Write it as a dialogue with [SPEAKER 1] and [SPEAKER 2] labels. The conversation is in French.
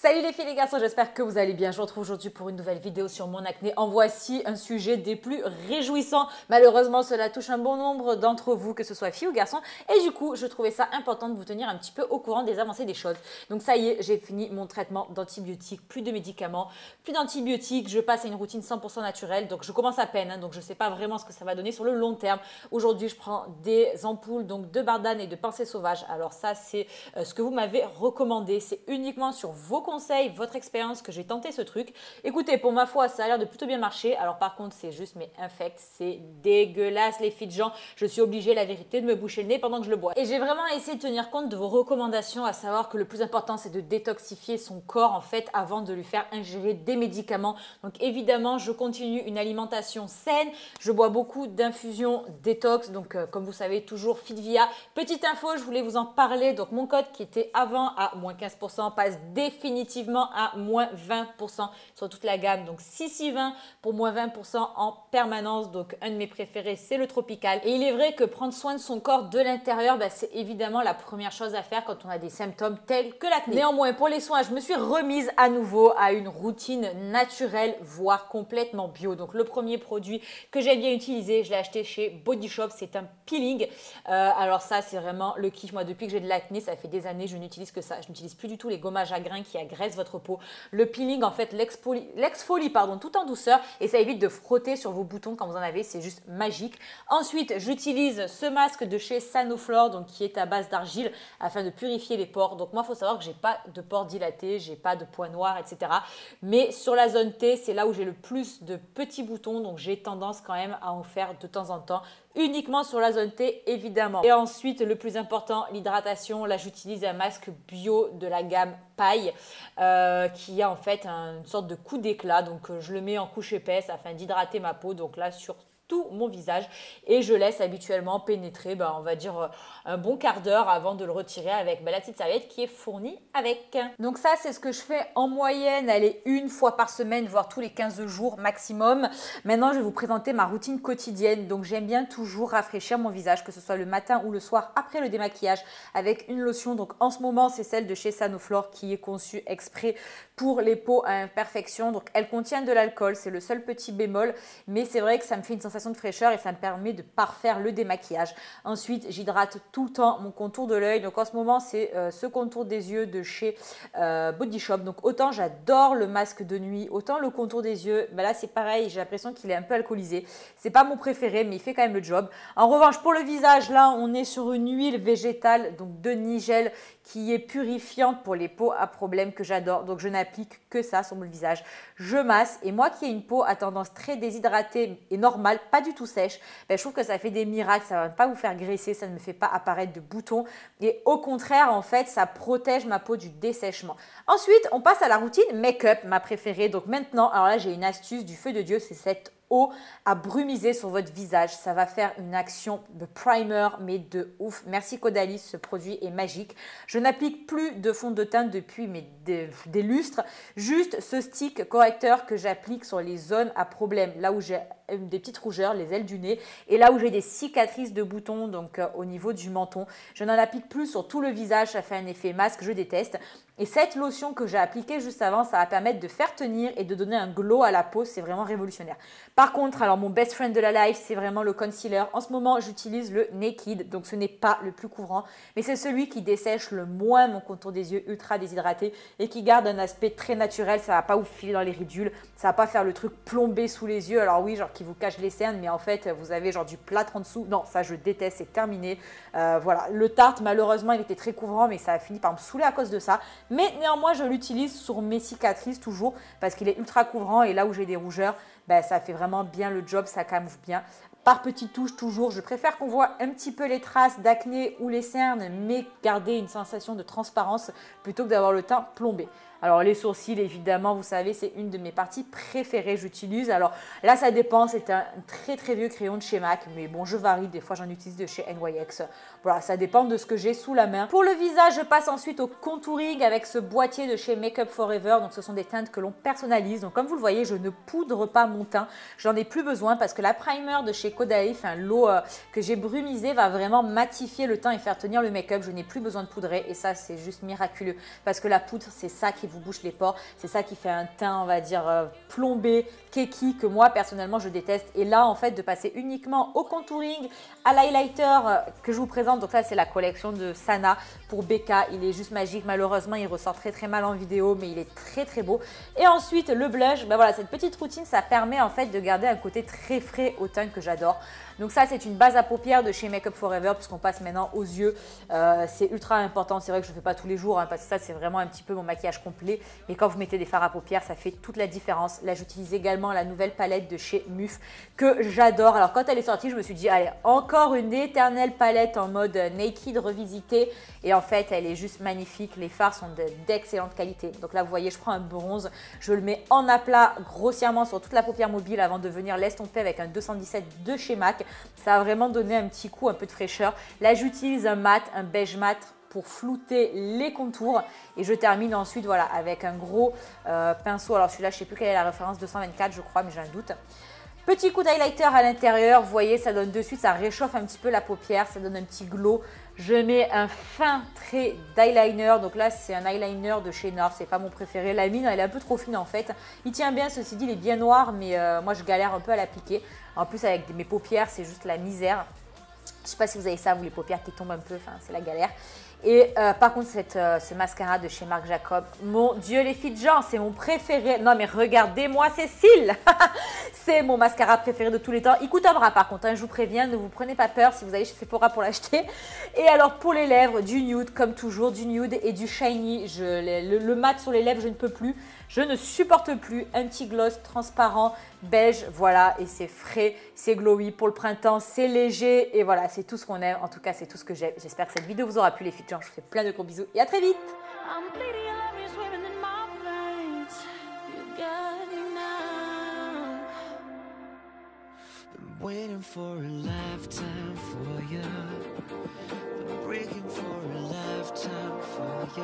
[SPEAKER 1] Salut les filles et les garçons, j'espère que vous allez bien. Je vous retrouve aujourd'hui pour une nouvelle vidéo sur mon acné. En voici un sujet des plus réjouissants. Malheureusement, cela touche un bon nombre d'entre vous, que ce soit filles ou garçons. Et du coup, je trouvais ça important de vous tenir un petit peu au courant des avancées des choses. Donc ça y est, j'ai fini mon traitement d'antibiotiques. Plus de médicaments, plus d'antibiotiques. Je passe à une routine 100% naturelle. Donc je commence à peine, donc je ne sais pas vraiment ce que ça va donner sur le long terme. Aujourd'hui, je prends des ampoules, donc de Bardane et de Pensée Sauvage. Alors ça, c'est ce que vous m'avez recommandé. C'est uniquement sur vos conseils, votre expérience que j'ai tenté ce truc. Écoutez, pour ma foi, ça a l'air de plutôt bien marcher. Alors par contre, c'est juste mais infect, c'est dégueulasse les filles de gens. Je suis obligée, la vérité, de me boucher le nez pendant que je le bois. Et j'ai vraiment essayé de tenir compte de vos recommandations, à savoir que le plus important, c'est de détoxifier son corps en fait avant de lui faire ingérer des médicaments. Donc évidemment, je continue une alimentation saine. Je bois beaucoup d'infusions détox. Donc comme vous savez, toujours Fitvia. Petite info, je voulais vous en parler. Donc mon code qui était avant à moins 15% passe définitivement à moins 20% sur toute la gamme. Donc 6,20 pour moins 20% en permanence. Donc un de mes préférés, c'est le tropical. Et il est vrai que prendre soin de son corps de l'intérieur, c'est évidemment la première chose à faire quand on a des symptômes tels que l'acné. Néanmoins, pour les soins, je me suis remise à nouveau à une routine naturelle, voire complètement bio. Donc le premier produit que j'ai bien utilisé, je l'ai acheté chez Body Shop, c'est un peeling. Alors ça, c'est vraiment le kiff. Moi, depuis que j'ai de l'acné, ça fait des années, je n'utilise que ça. Je n'utilise plus du tout les gommages à grains qui agressent votre peau. Le peeling, en fait, l'exfolie, pardon, tout en douceur et ça évite de frotter sur vos boutons quand vous en avez. C'est juste magique. Ensuite, j'utilise ce masque de chez Sanoflore, donc qui est à base d'argile afin de purifier les pores. Donc moi, il faut savoir que j'ai pas de pores dilatés, j'ai pas de points noirs, etc. Mais sur la zone T, c'est là où j'ai le plus de petits boutons. Donc j'ai tendance quand même à en faire de temps en temps. Uniquement sur la zone T, évidemment. Et ensuite, le plus important, l'hydratation. Là, j'utilise un masque bio de la gamme Paille qui a en fait une sorte de coup d'éclat. Donc, je le mets en couche épaisse afin d'hydrater ma peau. Donc là, sur tout mon visage et je laisse habituellement pénétrer, on va dire un bon quart d'heure avant de le retirer avec la petite serviette qui est fournie avec. Donc ça, c'est ce que je fais en moyenne, allez, une fois par semaine, voire tous les 15 jours maximum. Maintenant, je vais vous présenter ma routine quotidienne. Donc j'aime bien toujours rafraîchir mon visage, que ce soit le matin ou le soir après le démaquillage avec une lotion. Donc en ce moment, c'est celle de chez Sanoflore qui est conçue exprès pour les peaux à imperfection. Donc elle contient de l'alcool, c'est le seul petit bémol, mais c'est vrai que ça me fait une sensation de fraîcheur et ça me permet de parfaire le démaquillage. Ensuite, j'hydrate tout le temps mon contour de l'œil. Donc en ce moment, c'est ce contour des yeux de chez Body Shop. Donc autant j'adore le masque de nuit, autant le contour des yeux, là c'est pareil, j'ai l'impression qu'il est un peu alcoolisé. C'est pas mon préféré, mais il fait quand même le job. En revanche, pour le visage, là, on est sur une huile végétale, donc de Nigel, qui est purifiante pour les peaux à problème que j'adore. Donc je n'applique que ça sur mon visage. Je masse et moi qui ai une peau à tendance très déshydratée et normale, pas du tout sèche, je trouve que ça fait des miracles. Ça ne va pas vous faire graisser, ça ne me fait pas apparaître de boutons et au contraire, en fait, ça protège ma peau du dessèchement. Ensuite, on passe à la routine make-up, ma préférée. Donc maintenant, alors là, j'ai une astuce du feu de Dieu, c'est cette eau à brumiser sur votre visage. Ça va faire une action de primer, mais de ouf. Merci Caudalie, ce produit est magique. Je n'applique plus de fond de teint depuis des lustres. Juste ce stick correcteur que j'applique sur les zones à problème. Là où j'ai des petites rougeurs, les ailes du nez, et là où j'ai des cicatrices de boutons, donc au niveau du menton. Je n'en applique plus sur tout le visage, ça fait un effet masque, je déteste. Et cette lotion que j'ai appliquée juste avant, ça va permettre de faire tenir et de donner un glow à la peau, c'est vraiment révolutionnaire. Par contre, alors mon best friend de la life, c'est vraiment le concealer. En ce moment, j'utilise le Naked, donc ce n'est pas le plus couvrant, mais c'est celui qui dessèche le moins mon contour des yeux ultra déshydraté et qui garde un aspect très naturel. Ça ne va pas vous filer dans les ridules, ça ne va pas faire le truc plombé sous les yeux. Alors oui, genre qui vous cache les cernes, mais en fait, vous avez genre du plâtre en dessous. Non, ça je déteste, c'est terminé. Voilà, le Tarte, malheureusement, il était très couvrant, mais ça a fini par me saouler à cause de ça. Mais néanmoins, je l'utilise sur mes cicatrices toujours parce qu'il est ultra couvrant et là où j'ai des rougeurs, ça fait vraiment bien le job, ça camoufle bien. Par petites touches toujours, je préfère qu'on voit un petit peu les traces d'acné ou les cernes, mais garder une sensation de transparence plutôt que d'avoir le teint plombé. Alors les sourcils, évidemment, vous savez, c'est une de mes parties préférées, j'utilise. Alors là, ça dépend, c'est un très très vieux crayon de chez MAC, mais bon, je varie, des fois j'en utilise de chez NYX. Voilà, ça dépend de ce que j'ai sous la main. Pour le visage, je passe ensuite au contouring avec ce boîtier de chez Make Up Forever. Donc ce sont des teintes que l'on personnalise. Donc comme vous le voyez, je ne poudre pas mon teint. J'en ai plus besoin parce que la primer de chez Caudalie, enfin l'eau que j'ai brumisée, va vraiment matifier le teint et faire tenir le make-up. Je n'ai plus besoin de poudrer et ça, c'est juste miraculeux parce que la poudre, c'est ça qui vous bouche les pores. C'est ça qui fait un teint, on va dire, plombé, keki, que moi, personnellement, je déteste. Et là, en fait, de passer uniquement au contouring, à l'highlighter que je vous présente. Donc ça, c'est la collection de Sana pour Becca. Il est juste magique. Malheureusement, il ressort très très mal en vidéo, mais il est très très beau. Et ensuite, le blush. Ben voilà, cette petite routine, ça permet en fait de garder un côté très frais au teint que j'adore. Donc ça, c'est une base à paupières de chez Make Up For Ever puisqu'on passe maintenant aux yeux. C'est ultra important. C'est vrai que je ne fais pas tous les jours hein, parce que ça, c'est vraiment un petit peu mon maquillage complet. Mais quand vous mettez des fards à paupières, ça fait toute la différence. Là, j'utilise également la nouvelle palette de chez MUF que j'adore. Alors, quand elle est sortie, je me suis dit, allez, encore une éternelle palette en mode Naked revisitée. Et en fait, elle est juste magnifique. Les fards sont d'excellente qualité. Donc là, vous voyez, je prends un bronze. Je le mets en aplat grossièrement sur toute la paupière mobile avant de venir l'estomper avec un 217 de chez MAC. Ça va vraiment donner un petit coup, un peu de fraîcheur. Là, j'utilise un mat, un beige mat pour flouter les contours. Et je termine ensuite voilà, avec un gros pinceau. Alors celui-là, je ne sais plus quelle est la référence, 224 je crois, mais j'ai un doute. Petit coup d'highlighter à l'intérieur, vous voyez, ça donne de suite, ça réchauffe un petit peu la paupière, ça donne un petit glow. Je mets un fin trait d'eyeliner, donc là c'est un eyeliner de chez NARS, c'est pas mon préféré. La mine elle est un peu trop fine en fait. Il tient bien, ceci dit, il est bien noir, mais moi je galère un peu à l'appliquer. En plus avec mes paupières, c'est juste la misère. Je sais pas si vous avez ça, vous les paupières qui tombent un peu, enfin c'est la galère. Et par contre, ce mascara de chez Marc Jacob, mon Dieu les filles de genre, c'est mon préféré. Non mais regardez-moi ces cils. C'est mon mascara préféré de tous les temps. Il coûte un bras par contre, hein, je vous préviens, ne vous prenez pas peur si vous allez chez Sephora pour l'acheter. Et alors pour les lèvres, du nude comme toujours, du nude et du shiny. Le mat sur les lèvres, je ne peux plus. Je ne supporte plus. Un petit gloss transparent, beige, voilà. Et c'est frais, c'est glowy pour le printemps, c'est léger. Et voilà, c'est tout ce qu'on aime. En tout cas, c'est tout ce que j'aime. J'espère que cette vidéo vous aura plu les filles. Je vous fais plein de gros bisous et à très vite. Waiting for a lifetime for you. Been breaking for a lifetime for you.